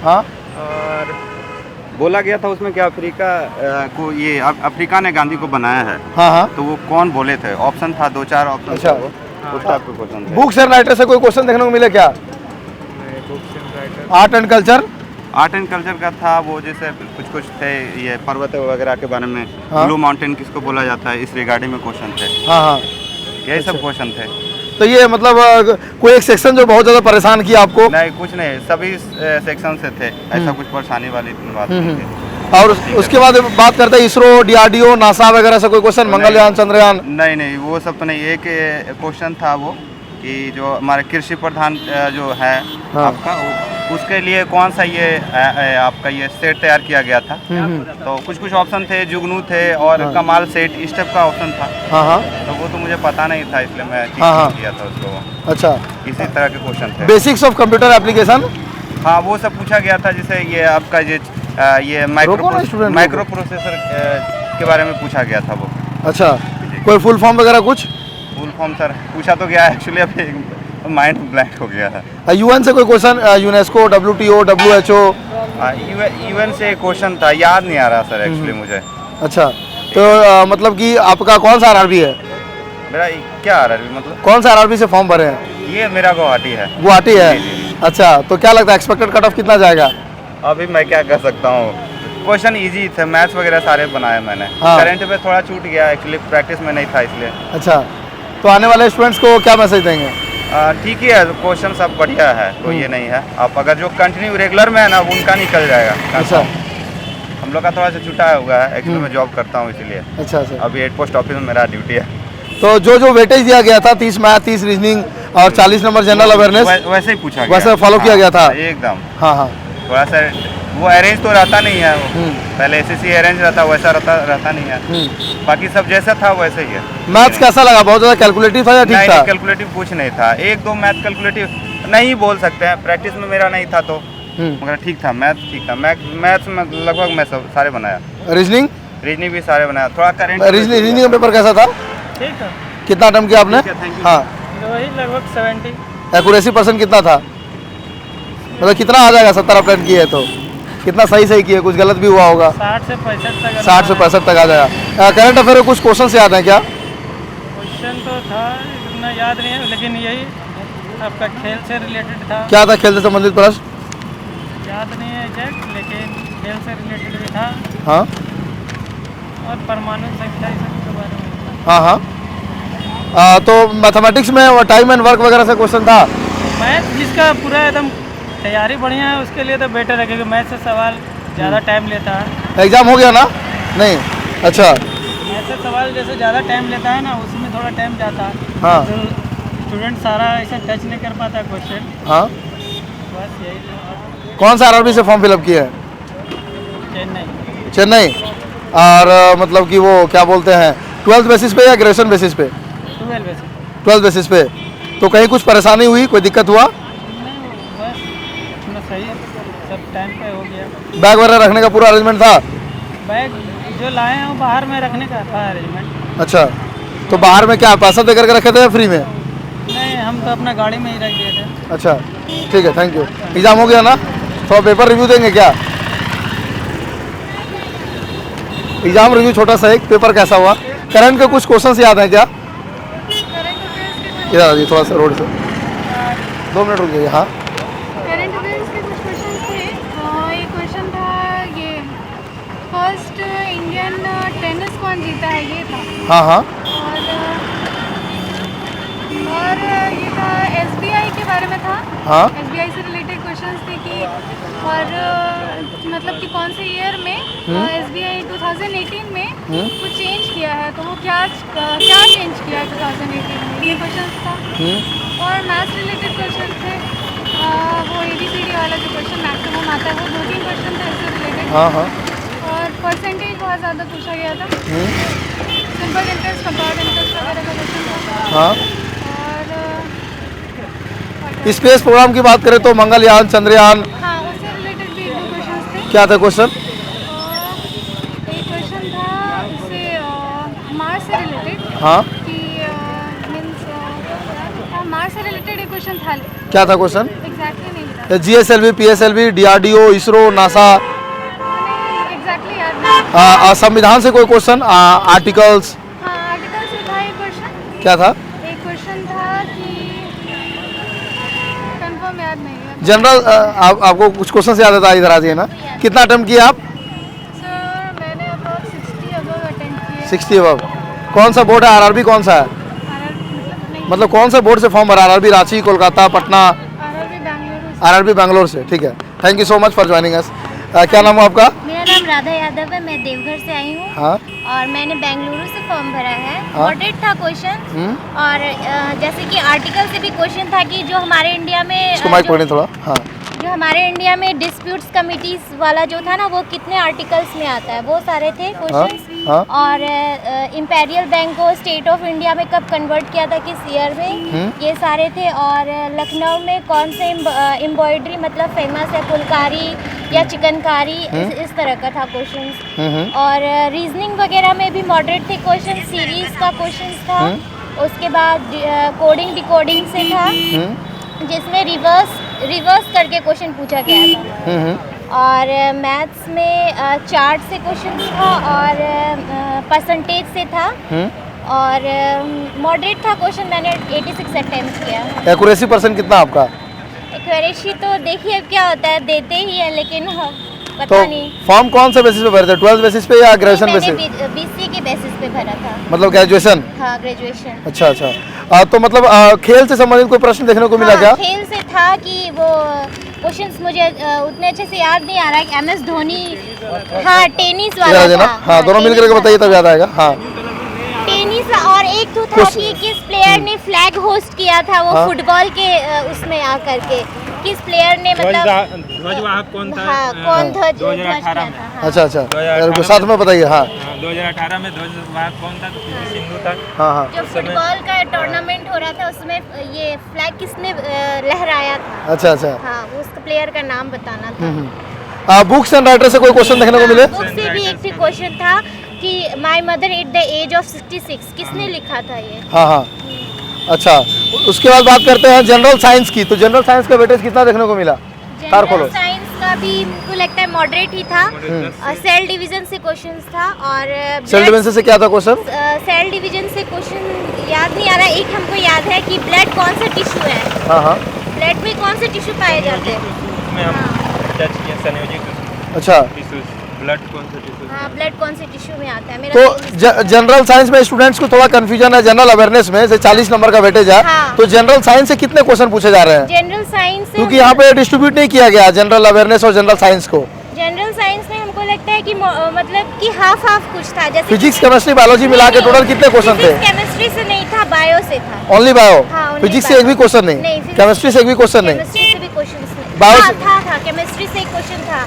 हाँ। और बोला गया था उसमें कि अफ्रीका को ये अफ्रीका ने गांधी को बनाया है। हाँ हाँ। तो वो कौन बोले थे? ऑप्शन था, 2-4 ऑप्शन। अच्छा। था वो, उस टाइप के क्वेश्चन थे। बुक्स एंड राइटर से कोई क्वेश्चन देखने को मिले क्या? Art and culture. Art and culture का था वो, जैसे कुछ थे ये पर्वत वगैरह के बारे में। हाँ। ब्लू माउंटेन किसको बोला जाता है, इस रिगार्डिंग में क्वेश्चन थे। हाँ हाँ। यही सब क्वेश्चन थे। तो ये मतलब कोई एक सेक्शन जो बहुत ज़्यादा परेशान किया आपको? नहीं, कुछ नहीं, सभी सेक्शन से थे। ऐसा कुछ परेशानी वाली बात नहीं थी। और उसके बाद बात करते हैं इसरो, डीआरडीओ, नासा वगैरह से कोई क्वेश्चन, मंगलयान, चंद्रयान? नहीं, वो सब तो नहीं। एक क्वेश्चन था वो कि जो हमारे कृषि प्रधान जो है आपका, उसके लिए कौन सा ये आपका ये सेट तैयार किया गया था। तो कुछ ऑप्शन थे, जुगनू थे और कमाल सेट, इस टाइप का ऑप्शन था। हाँ। तो वो तो मुझे पता नहीं था, इसलिए मैं ठीक किया था उसको। अच्छा। इसी तरह के क्वेश्चन थे। Basics of computer application. हाँ, वो सब पूछा गया था। जैसे ये आपका ये माइक्रो प्रोसेसर के बारे में पूछा गया था वो। अच्छा, कोई फुल फॉर्म वगैरह कुछ? फुल फॉर्म सर पूछा तो गया, एक्चुअली अभी माइंड ब्लैंक हो गया है। यूएन से कोई question? UNESCO, WTO, WHO? UN से क्वेश्चन था, याद नहीं आ रहा सर एक्चुअली मुझे। अच्छा, तो मतलब कि आपका कौन सा आरआरबी है? मेरा क्या आरआरबी मतलब? कौन सा आरआरबी से फॉर्म भरे हैं? ये मेरा गुवाहाटी है। गुवाहाटी है। अच्छा, तो क्या लगता है एक्सपेक्टेड कट ऑफ कितना जाएगा? अभी मैं क्या कर सकता हूँ, क्वेश्चन इजी थे, मैथ्स वगैरह सारे बनाए मैंने। हाँ। करंट पे थोड़ा छूट गया, एक्चुअली प्रैक्टिस में नहीं था इसलिए। अच्छा, तो आने वाले स्टूडेंट्स को क्या मैसेज देंगे? ठीक ही है, क्वेश्चन सब बढ़िया है, तो ये नहीं है। आप अगर जो कंटिन्यू रेगुलर में है ना, उनका निकल जाएगा। अच्छा। हम लोग का थोड़ा सा छूटा हुआ है, एक्चुअली मैं जॉब करता हूँ इसीलिए। अच्छा अच्छा। अभी हेड पोस्ट ऑफिस में मेरा ड्यूटी है। तो जो वेटेज दिया गया था, 30 मैथ, 30 रीजनिंग और 40 नंबर जनरल अवेयरनेस, वैसे ही पूछा गया, वैसे फॉलो किया गया था एकदम। हाँ। थोड़ा सा वो अरेंज तो रहता नहीं है वो। पहले एसएससी अरेंज रहता, वैसा रहता नहीं है। बाकी सब जैसा था वैसे ही है। मैथ्स कैसा लगा? बहुत ज़्यादा कैलकुलेटिव था या ठीक था? नहीं, कैलकुलेटिव कुछ नहीं था। 1-2 मैथ कैलकुलेटिव नहीं बोल सकते हैं, प्रैक्टिस में मेरा नहीं था तो, मगर ठीक था। मैथ ठीक था, मैथ्स में लगभग मैं सब सारे बनाया। रीजनिंग भी सारे बनाया। थोड़ा करंट रीजनिंग का पेपर कैसा था? ठीक था। कितना अटेम्प्ट किया आपने? हाँ, वही लगभग 70। एक्यूरेसी परसेंट कितना था? मतलब कितना आ जाएगा 70 अटेम्प्ट किए तो? कितना सही किए? कुछ गलत भी हुआ होगा? 60 से 65 तक। 60 से 65 तक आ जाएगा। करंट अफेयर कुछ क्वेश्चन से याद है क्या? क्वेश्चन तो था, इतना याद नहीं है, लेकिन यही आपका खेल से रिलेटेड था। क्या था खेल से संबंधित प्रश्न? याद नहीं है एग्जैक्ट, लेकिन खेल से रिलेटेड भी था। हाँ। और परमाणु संख्या के बारे में था। हाँ। तो मैथमेटिक्स में टाइम एंड वर्क वगैरह से क्वेश्चन था? मैथ जिसका पूरा एकदम तैयारी बढ़िया है उसके लिए तो बेटर है, क्योंकि मैथ से सवाल ज़्यादा टाइम लेता है। एग्जाम हो गया ना? नहीं। अच्छा। मैथ से सवाल जैसे ज़्यादा टाइम लेता है ना, उसमें थोड़ा टाइम जाता है। हाँ। तो स्टूडेंट सारा ऐसा टच नहीं कर पाता क्वेश्चन। हाँ। बस यही। कौन सा आरआरबी से फॉर्म फिलअप किया है? चेन्नई। और मतलब कि वो क्या बोलते हैं, 12th बेसिस पे या ग्रेजुएशन बेसिस पे? 12th बेसिस पे। तो कहीं कुछ परेशानी हुई, कोई दिक्कत हुआ? नहीं, बस इतना सही है, सब टाइम पे हो गया। बैग वगैरह रखने का पूरा अरेंजमेंट था? बैग जो लाए हैं वो बाहर में रखने का था अरेंजमेंट। अच्छा, तो बाहर में क्या पैसा दे करके रखे थे या फ्री में? नहीं, हम तो अपना गाड़ी में ही रख दिए थे। अच्छा, ठीक है, थैंक यू। एग्जाम हो गया ना? थोड़ा पेपर रिव्यू देंगे क्या? एग्जाम रिव्यू छोटा सा, एक पेपर कैसा हुआ? करंट के कुछ क्वेश्चन याद हैं क्या? इधर आइए थोड़ा सा रोड से, 2 मिनट रुक जाइए। हाँ, करंट अफेयर्स के कुछ क्वेश्चन थे। एक क्वेश्चन था ये, फर्स्ट इंडियन टेनिस कौन जीता है, ये था। हाँ। और ये था एसबीआई के बारे में था। हाँ। एसबीआई से रिलेटेड क्वेश्चंस थे कि और मतलब कि कौन से ईयर में एसबीआई 2018 में कुछ चेंज किया है, तो वो क्या चेंज किया है 2018 में, ये क्वेश्चन था। और मैथ्स रिलेटेड क्वेश्चन थे, वो ABCD वाला जो क्वेश्चन मैक्सिमम आता है, वो 2-3 क्वेश्चन थे इससे रिलेटेड। हाँ। और परसेंटेज बहुत ज़्यादा पूछा गया था। सिंपल इंटरेस्ट, कंपाउंड इंटरेस्ट वगैरह का क्वेश्चन था। हाँ। और स्पेस प्रोग्राम की बात करें तो मंगलयान, चंद्रयान, हाँ, उससे रिलेटेड भी 2 क्वेश्चन थे। क्या था क्वेश्चन? एक क्वेश्चन था उससे मार्स से रिलेटेड। हाँ। कि मीन्स मार्स से रिलेटेड एक क्वेश्चन था। क्या था क्वेश्चन? एग्जैक्टली नहीं था। GSLV, PSLV, DRDO, ISRO, NASA, exactly याद नहीं। संविधान से कोई क्वेश्चन, आर्टिकल्स, हाँ आर्टिकल से था एक क्वेश्चन। क्या था? एक क्वेश्चन था कि कंफर्म याद नहीं है। जनरल आपको कुछ क्वेश्चन याद आता है, इधर आ जाइए ना। कितना अटेम्प्ट किया आप? सर मैंने अबाउट 60 अबव अटेंड किए। 60 अबव। कौन सा बोर्ड है? आरआरबी कौन सा है? मतलब कौन सा बोर्ड से फॉर्म भरा? RRB Ranchi, Kolkata, Patna? RRB Bengaluru. RRB Bangalore से, ठीक है। Thank you so much for joining us. क्या नाम है आपका? मेरा नाम राधा यादव है, मैं देवघर से आई हूँ। हाँ और मैंने बेंगलुरु से फॉर्म भरा है। हाँ। मॉडरेट था क्वेश्चन। और जैसे कि आर्टिकल से भी क्वेश्चन था कि जो हमारे इंडिया में इसको माइक पकड़िए थोड़ा। हाँ जो हमारे इंडिया में डिस्प्यूट्स कमिटीज वाला जो था ना, वो कितने आर्टिकल्स में आता है, वो सारे थे क्वेश्चंस। हाँ। और इंपेरियल बैंक को स्टेट ऑफ इंडिया में कब कन्वर्ट किया था, किस ईयर में, ये सारे थे। और लखनऊ में कौन से एम्ब्रॉयडरी मतलब फेमस है, फुलकारी या चिकनकारी, इस तरह का था क्वेश्चंस। और रीजनिंग वगैरह में भी मॉडरेट थे क्वेश्चन, सीरीज का क्वेश्चन था। उसके बाद कोडिंग डिकोडिंग से था, जिसमें रिवर्स करके क्वेश्चन पूछा गया था। और मैथ्स में चार्ट से क्वेश्चन था और परसेंटेज से था। और मॉडरेट था क्वेश्चन, मैंने 86 अटेम्प्ट किया। एक्यूरेसी परसेंट कितना आपका? एक्यूरेसी तो देखिए अब क्या होता है, देते ही है, लेकिन पता तो नहीं। फॉर्म कौन से बेसिस पे भरे थे? 12th बेसिस पे या ग्रेजुएशन मैंने बेसिस? BCA के बेसिस पे भरा था। मतलब ग्रेजुएशन? हाँ ग्रेजुएशन। अच्छा अच्छा। तो मतलब खेल से संबंधित कोई प्रश्न देखने को मिला क्या? खेल से था कि वो क्वेश्चंस मुझे उतने अच्छे से याद नहीं आ रहा है। MS धोनी, हाँ टेनिस वाला याद है ना? था। हाँ दोनों मिल करके बताइए तब याद आएगा। हाँ टेनिस। और एक तो था कि किस प्लेयर ने फ्लैग होस्ट किया था, वो हाँ। फुटबॉल के उसमें आकर के किस प्लेयर ने मतलब ध्वजवाहक कौन था? हाँ कौन ध्वज 2018 में। हाँ। अच्छा अच्छा, 2018 साथ में बताइए। हाँ 2018 में ध्वजवाहक कौन था? तो पीवी सिंधु था। हाँ हाँ। जो फुटबॉल का टूर्नामेंट हो रहा था उसमें ये फ्लैग किसने लहराया था? अच्छा अच्छा। हाँ उस प्लेयर का नाम बताना था। बुक्स एंड राइटर से कोई क्वेश्चन देखने को मिले? बुक से भी एक क्वेश्चन था कि my mother at the age of 66 किसने लिखा था ये? हाँ हाँ। अच्छा, उसके बाद बात करते हैं जनरल साइंस की। तो जनरल साइंस का वेटेज कितना देखने को मिला? कार खोलो। जनरल साइंस का भी मुझको लगता है मॉडरेट ही था। और सेल डिवीजन से क्वेश्चंस था। और सेल डिवीजन से क्या था क्वेश्चन? सेल डिवीजन से क्वेश्चन याद नहीं आ रहा। एक हमको याद है कि ब्लड कौन सा टिश्यू है, हाँ हाँ। ब्लड में कौन से टिश्यू पाए जाते हैं? उसमें हम टच किए संयोजित अच्छा, टिश्यूज, ब्लड कौन सा टिश्यू? हाँ ब्लड कौन से टिश्यू में आता है? मेरा तो जनरल साइंस में स्टूडेंट्स को थोड़ा कंफ्यूजन है। जनरल अवेयरनेस में से 40 नंबर का वेटेज है। हाँ। तो जनरल साइंस से कितने क्वेश्चन पूछे जा रहे हैं? जनरल साइंस क्योंकि यहाँ पे डिस्ट्रीब्यूट नहीं किया गया जनरल अवेयरनेस और जनरल साइंस को। जनरल साइंस में हमको लगता है कि मतलब कि हाफ कुछ था, जैसे फिजिक्स, केमिस्ट्री, बायोलॉजी मिला के टोटल कितने क्वेश्चन थे? केमिस्ट्री से नहीं था, बायो से था। Only bio? हाँ, only फिजिक्स से bio। एक भी क्वेश्चन नहीं? नहीं, केमिस्ट्री से एक भी क्वेश्चन नहीं? केमिस्ट्री से भी क्वेश्चन Bio से- था केमिस्ट्री से एक क्वेश्चन था।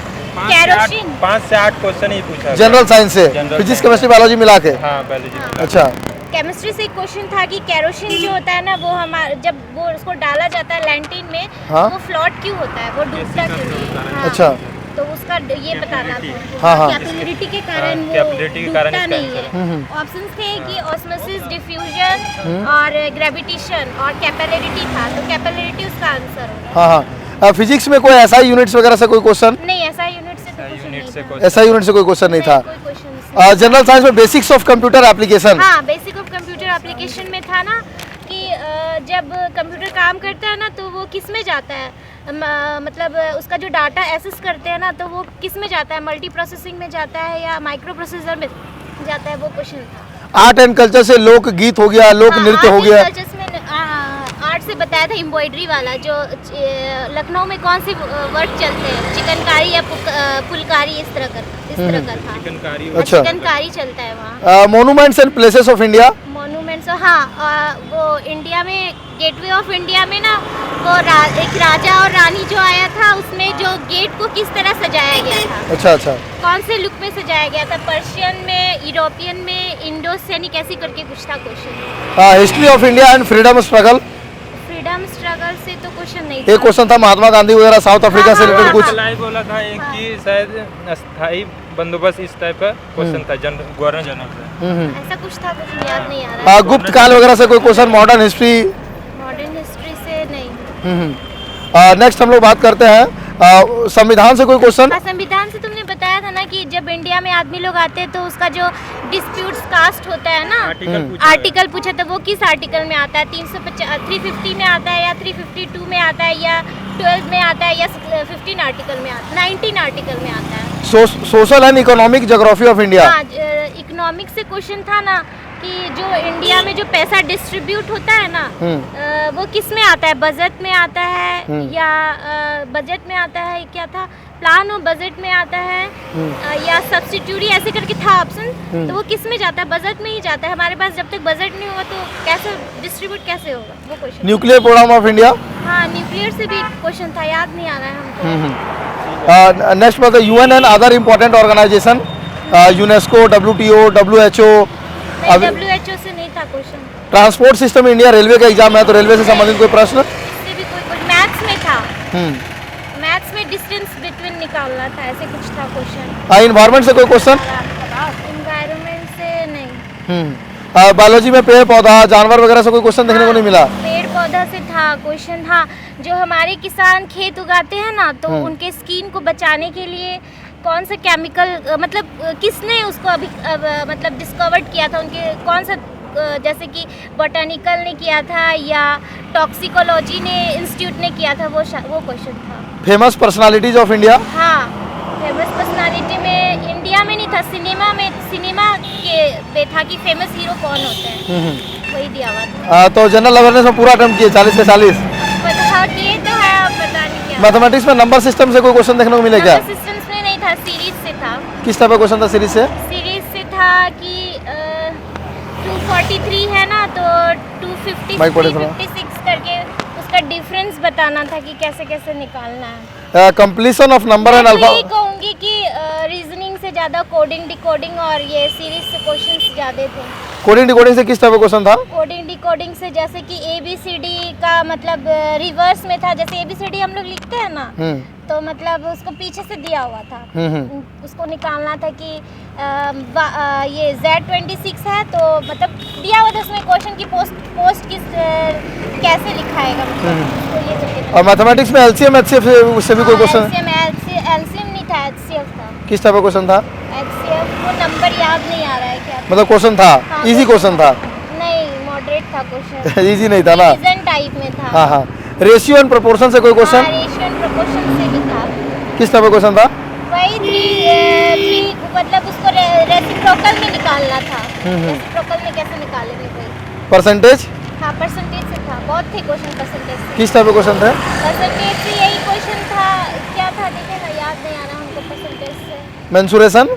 कैरोसिन 5 से 8 क्वेश्चन ही पूछा। जनरल साइंस से General physics, science। Chemistry, biology मिला के? हाँ बायोलॉजी। अच्छा केमिस्ट्री से एक क्वेश्चन था कि कैरोसिन जो होता है ना, वो हमारा जब वो उसको डाला जाता है लैंटीन में, हाँ। वो फ्लॉट क्यों होता है, वो डूबता क्यों नहीं है? हाँ। अच्छा। तो उसका ये बताना था। हाँ, हाँ। कैपिलरिटी के कारण हाँ, वो कैपिलरिटी के कारण डूबता इसका नहीं है। ऑप्शंस थे कि ऑस्मोसिस, डिफ्यूजन और ग्रेविटेशन और कैपिलरिटी था। तो कैपिलरिटी उसका आंसर होगा। हाँ हाँ। फिजिक्स में कोई ऐसा यूनिट्स वगैरह से कोई क्वेश्चन? नहीं ऐसा यूनिट से तो कुछ नहीं था। ऐसा यूनिट से कोई क्वेश्चन नहीं था। कोई क्वेश्चन जनरल साइंस में बेसिक्स ऑफ कंप्यूटर एप्लीकेशन? हाँ बेसिक ऑफ कंप्यूटर एप्लीकेशन में था ना कि जब कंप्यूटर काम करता है ना, तो वो किस में जाता है, मतलब उसका जो डाटा एक्सेस करते हैं ना, तो वो किस में जाता है, मल्टी प्रोसेसिंग में जाता है या माइक्रो प्रोसेसर में जाता है, वो क्वेश्चन था। आर्ट एंड कल्चर से लोक गीत हो गया, लोक नृत्य हो गया। आर्ट से बताया था एम्ब्रॉयडरी वाला, जो लखनऊ में कौन से वर्ड चलते हैं, चिकनकारी या फुलकारी, इस तरह का था। चिकनकारी। अच्छा। चिकनकारी चलता है वहाँ। Monuments and places of India? Monuments, हाँ वो इंडिया में गेटवे ऑफ इंडिया में ना, वो एक राजा और रानी जो आया था, उसमें जो गेट को किस तरह सजाया गया था, अच्छा अच्छा। कौन से लुक में सजाया गया था, पर्शियन में, यूरोपियन में, इंडो सैनिक, ऐसी करके कुछ था question. History of India and freedom struggle? Freedom struggle से तो क्वेश्चन नहीं एक था। क्वेश्चन था महात्मा गांधी वगैरह साउथ अफ्रीका से रिलेटेड कुछ? लाइव बोला था एक कि शायद अस्थाई बंदोबस्त, इस टाइप का क्वेश्चन था गवर्नर जनरल से। ऐसा कुछ था, कुछ याद नहीं आ रहा है। गुप्त काल वगैरह से कोई question? Modern history? Modern history से नहीं। नेक्स्ट हम लोग बात करते हैं संविधान से कोई क्वेश्चन। हाँ, संविधान से तुमने बताया था ना कि जब इंडिया में आदमी लोग आते हैं तो उसका जो डिस्प्यूट्स कास्ट होता है ना, आर्टिकल पूछा था, वो किस आर्टिकल में आता है? 350 में आता है या 352 में आता है या 12 में आता है या 15 आर्टिकल में आता है, 19 आर्टिकल में आता है? Social and economic geography of India. हाँ, इकोनॉमिक से क्वेश्चन था ना कि जो इंडिया में जो पैसा डिस्ट्रीब्यूट होता है ना, वो किस में आता है? बजट में आता है या बजट में आता है, क्या था प्लान और बजट में आता है या सब्सिट्यूरी, ऐसे करके था ऑप्शन। तो वो किस में जाता है? बजट में ही जाता है। हमारे पास जब तक बजट नहीं होगा तो कैसे डिस्ट्रीब्यूट कैसे होगा वो question. Nuclear program of India. हाँ, न्यूक्लियर से भी क्वेश्चन था, याद नहीं आ रहा है हमको। नेक्स्ट बात है UN and other important organization, UNESCO, WTO, WHO। WHO से नहीं था question. Transport system India, railway का एग्जाम है तो रेलवे से संबंधित कोई प्रश्न? इससे भी कोई मैथ्स में था, मैथ्स में डिस्टेंस बिटवीन निकालना था, ऐसे कुछ था क्वेश्चन। इन्वायरमेंट से कोई क्वेश्चन? इन्वायरमेंट से नहीं। बायोलॉजी में पेड़ पौधा जानवर वगैरह से कोई क्वेश्चन देखने को नहीं मिला? पेड़ पौधा से था क्वेश्चन। हाँ, जो हमारे किसान खेत उगाते हैं ना, तो उनके स्किन को बचाने के लिए कौन सा केमिकल, मतलब किसने उसको अभी मतलब डिस्कवर्ड किया था? उनके कौन सा, जैसे कि बोटानिकल ने किया था या टॉक्सिकोलॉजी ने इंस्टीट्यूट ने किया था, वो क्वेश्चन था। Famous personalities of India. हाँ, फेमस पर्सनालिटी में इंडिया में नहीं था, सिनेमा के पे था कि फेमस हीरो कौन होते हैं, वही दिया हुआ था। तो जनरल अवेयरनेस में पूरा अटेम्प्ट किए 40 से 40। पता किए तो है, अब पता नहीं क्या। मैथमेटिक्स में नंबर सिस्टम से कोई क्वेश्चन देखने को मिले क्या? नंबर सिस्टम्स में नहीं था, सीरीज से था। किस टाइप का क्वेश्चन था सीरीज से? सीरीज से था कि 243 है ना, तो 250 माइक पढ़े थोड़ा। 56 करके उसका डिफरेंस बताना था कि कैसे कैसे निकालना है। कंप्लीशन ऑफ नंबर एंड मैं अल्फा। यही कहूँगी कि रीजनिंग से ज़्यादा कोडिंग डिकोडिंग और ये सीरीज से क्वेश्चंस ज़्यादा थे। कोडिंग डिकोडिंग से किस टाइप का क्वेश्चन था? कोडिंग डिकोडिंग से जैसे कि ABCD का मतलब रिवर्स में था, जैसे ABCD हम लोग लिखते हैं ना, तो मतलब उसको पीछे से दिया हुआ था। उसको निकालना था कि ये Z26 है, तो मतलब दिया हुआ था उसमें क्वेश्चन की पोस्ट किस कैसे लिखाएगा, मतलब उसको ये करके। और मैथमेटिक्स में LCM HCF से भी कोई क्वेश्चन? LCM नहीं था, HCF था। किस टाइप का क्वेश्चन था? HCF वो नंबर याद नहीं आ रहा है क्या। मतलब क्वेश्चन था इजी क्वेश्चन था? नहीं, मॉडरेट था क्वेश्चन। इजी नहीं था ना? रीजन टाइप में था। हाँ हाँ। रेशियो एंड प्रोपोर्शन से कोई क्वेश्चन? रेशियो एंड प्रोपोर्शन से भी था। किस टाइप का क्वेश्चन था? वही 3 मतलब उसको रेसिप्रोकल में निकालना था। रेसिप्रोकल में कैसे निकालेंगे कोई? परसेंटेज? हाँ, परसेंटेज से था, बहुत थे क्वेश्चन परसेंटेज से। किस टाइप का क्वेश्चन थे? परसेंटेज से यही क्वेश्चन था, क्या था देखे ना, याद नहीं आ रहा हमको परसेंटेज से। मेंसुरेशन?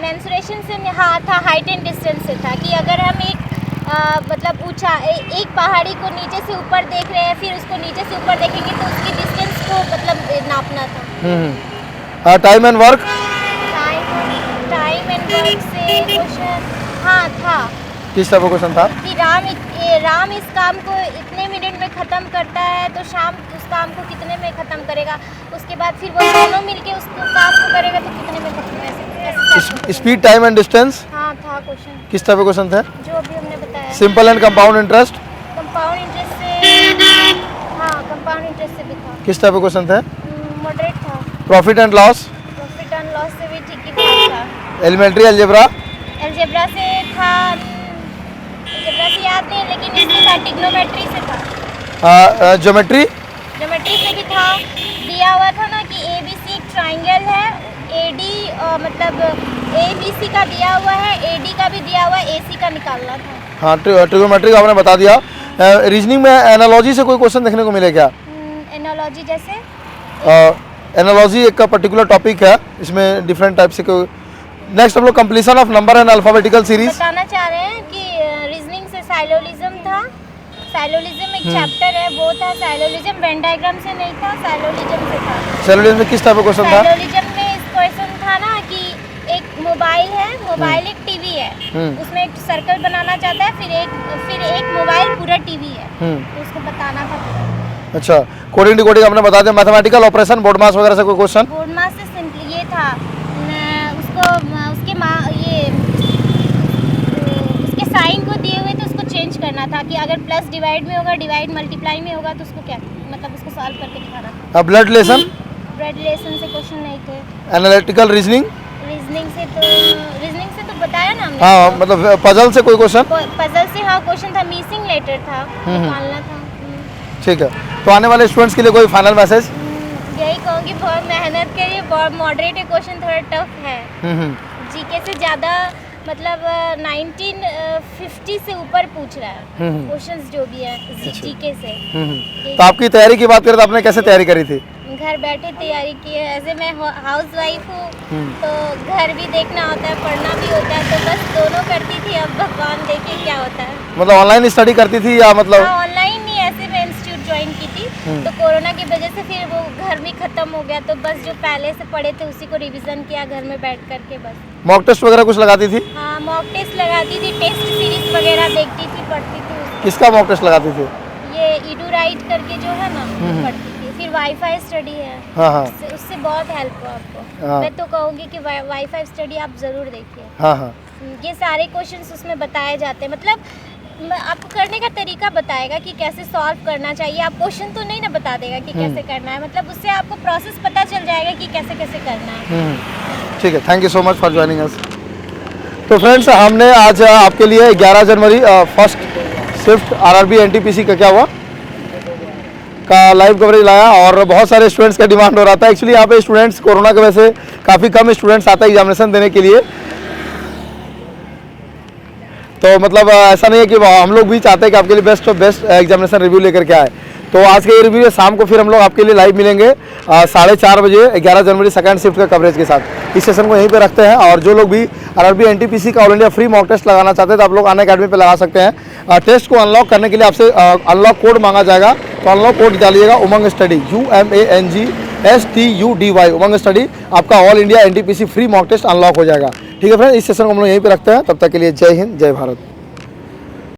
मेंसुरेशन से हाँ था, हाइट एंड डिस्टेंस से था कि अगर हम एक मतलब ऊंचा एक पहाड़ी को नीचे से ऊपर देख रहे हैं, फिर उसको नीचे से ऊपर देखेंगे तो उसकी डिस्टेंस को मतलब नापना था। Time and work? Time and work से क्वेश्चन हाँ था। किस टाइप का क्वेश्चन था? कि राम इस काम को इतने मिनट में ख़त्म करता है, तो शाम उस काम को कितने में ख़त्म करेगा, उसके बाद फिर वो दोनों मिलके उस काम को करेगा तो कितने में ख़त्म करेगा। Speed, time and distance? हाँ था क्वेश्चन। किस टाइप का क्वेश्चन थे? जो अभी हमने बताया। Simple and compound interest? Compound interest से हाँ, कंपाउंड इंटरेस्ट से भी था। किस टाइप का क्वेश्चन थे? मॉडरेट था। Profit and loss? Profit and loss से भी ठीक ही था। Elementary algebra? अलजेब्रा से था, अलजेब्रा से याद नहीं, लेकिन इसमें था ट्रिग्नोमेट्री से था। ज्योमेट्री? ज्योमेट्री से भी था, दिया हुआ था ना कि ABC एक ट्राइंगल है, AD मतलब ABC का दिया हुआ है, AD का भी दिया हुआ है, AC का निकालना था। हाँ, ट्रिगोमेट्री का आपने बता दिया। रीजनिंग में एनालॉजी से कोई क्वेश्चन देखने को मिले क्या? एनालॉजी जैसे? एनालॉजी एक का पर्टिकुलर टॉपिक है, इसमें डिफरेंट टाइप से कोई। नेक्स्ट हम लोग completion of number and alphabetical series बताना चाह रहे हैं कि रीजनिंग से साइलोलिज्म था, साइलोलिज्म एक चैप्टर है वो था, साइलोलिज्म वेन डायग्राम से नहीं था, साइलोलिज्म से था। साइलोलिज्म में किस टाइप का क्वेश्चन था? साइलोलिज्म में इस क्वेश्चन था ना कि एक मोबाइल है, मोबाइल एक टीवी है, उसमें एक सर्कल बनाना चाहता है, फिर एक मोबाइल पूरा टीवी है, तो उसको बताना था पूरा। अच्छा, कोडिंग डिकोडिंग आपने बता दिया। मैथमेटिकल ऑपरेशन, बोर्ड मास वगैरह से कोई क्वेश्चन? बोर्ड मास से सिंपली ये था उसको उसके साइन को दिए हुए थे, उसको चेंज करना था कि अगर प्लस डिवाइड में होगा, डिवाइड मल्टीप्लाई में होगा तो उसको क्या मतलब उसको सॉल्व करके दिखाना था। ब्लड लेसन, ब्लड लेसन से क्वेश्चन नहीं थे। एनालिटिकल रीजनिंग, रीजनिंग से तो बताया ना हमने। हाँ मतलब पजल से कोई क्वेश्चन, पजल से हाँ क्वेश्चन था, मिसिंग लेटर था, निकालना था। ठीक है। तो आने वाले स्टूडेंट्स के लिए कोई फाइनल मैसेज? यही कहूँगी बहुत मेहनत करिए, बहुत मॉडरेट है, क्वेश्चन थोड़ा टफ है। जीके से ज़्यादा मतलब 1950 से ऊपर पूछ रहा है क्वेश्चंस जो भी है जीके से। तो आपकी तैयारी की बात करें तो आपने कैसे तैयारी करी थी? घर बैठे तैयारी की है, ऐसे मैं हाउस वाइफ हूँ तो घर भी देखना होता है, पढ़ना भी होता है, तो बस दोनों करती थी। अब भगवान देखे क्या होता है। मतलब ऑनलाइन स्टडी करती थी या मतलब? हाँ ऑनलाइन नहीं, ऐसे मैं इंस्टीट्यूट ज्वाइन की थी तो कोरोना की वजह से फिर वो घर भी खत्म हो गया, तो बस जो पहले से पढ़े थे उसी को रिवीजन किया घर में बैठ करके बस। मॉक टेस्ट वगैरह कुछ लगाती थी? हाँ मॉक टेस्ट लगाती थी, टेस्ट सीरीज वगैरह देखती थी, पढ़ती थी। किसका मॉक टेस्ट लगाती थी? ये ईडू राइट करके जो है ना पढ़ती थी। फिर वाईफाई स्टडी है, हाँ उससे बहुत हेल्प हो आपको। हाँ। मैं तो कहूँगी कि वाईफाई स्टडी आप ज़रूर देखिए। हाँ। ये सारे क्वेश्चंस उसमें बताए जाते हैं, मतलब आपको करने का तरीका बताएगा कि कैसे सॉल्व करना चाहिए। आप क्वेश्चन तो नहीं ना बता देगा कि कैसे करना है, मतलब उससे आपको प्रोसेस पता चल जाएगा कि कैसे कैसे करना है। ठीक है, thank you so much for joining us. तो फ्रेंड्स हमने आज आपके लिए 11 जनवरी फर्स्ट शिफ्ट आरआरबी एनटीपीसी का क्या हुआ का लाइव कवरेज लाया, और बहुत सारे स्टूडेंट्स का डिमांड हो रहा था। एक्चुअली यहाँ पे स्टूडेंट्स कोरोना की वजह से काफ़ी कम स्टूडेंट्स आता है एग्जामिनेशन देने के लिए, तो मतलब ऐसा नहीं है कि हम लोग भी चाहते हैं कि आपके लिए best of best examination review लेकर के आए। तो आज के ये रिव्यू शाम को फिर हम लोग आपके लिए लाइव मिलेंगे 4:30 बजे 11 जनवरी सेकंड शिफ्ट का कवरेज के साथ। इस सेशन को यहीं पे रखते हैं, और जो लोग भी आरआरबी एनटीपीसी का all India free mock test लगाना चाहते हैं तो आप लोग अन अकेडमी पे लगा सकते हैं। टेस्ट को अनलॉक करने के लिए आपसे अनलॉक कोड मांगा जाएगा, तो अनलॉक कोड डालिएगा Umang study UMANGSTUDY Umang study, आपका all India NTPC free mock test unlock हो जाएगा। ठीक है फ्रेंड, इस सेशन को हम लोग यहीं पे रखते हैं। तब तक के लिए जय हिंद, जय भारत।